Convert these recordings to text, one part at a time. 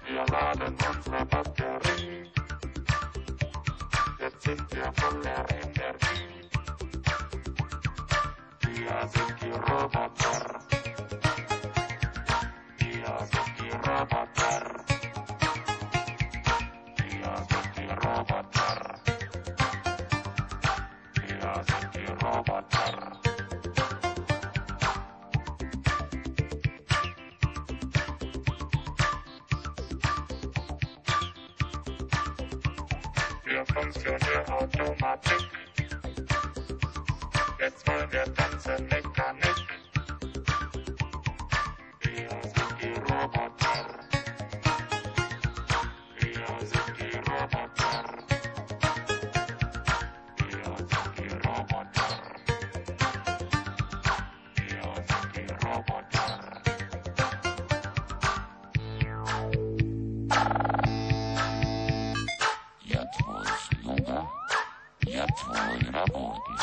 Wir laden unsere Batterie, jetzt sind wir voller Energie. Wir sind die Roboter, wir sind die Roboter, wir sind die Roboter, wir sind die Roboter. Wir funktionieren Automatik. Jetzt wollen wir tanzen Mechanik. Wir sind die Roboter. Wir sind die Roboter. Wir sind die Roboter. Wir sind die Roboter. Я твой слуга, я твой работник.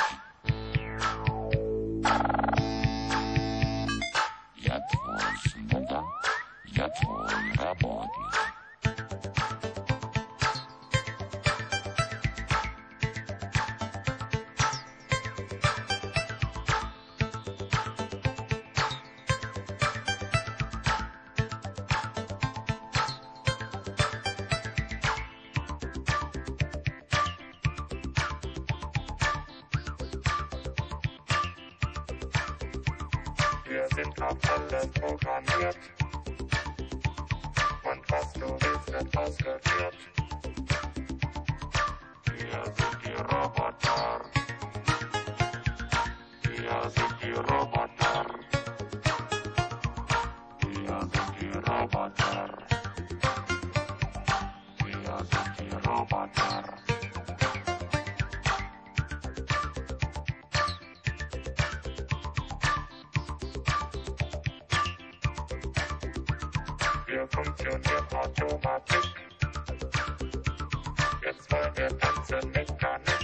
Я твой слуга, я твой работник. Wir sind auf alles programmiert. Und was du willst, wird ausgeführt. Wir sind die Roboter. Wir sind die Roboter. Wir sind die Roboter. Wir sind die Roboter. Wir funktionieren Automatik. Jetzt wollen wir tanzen Mechanik.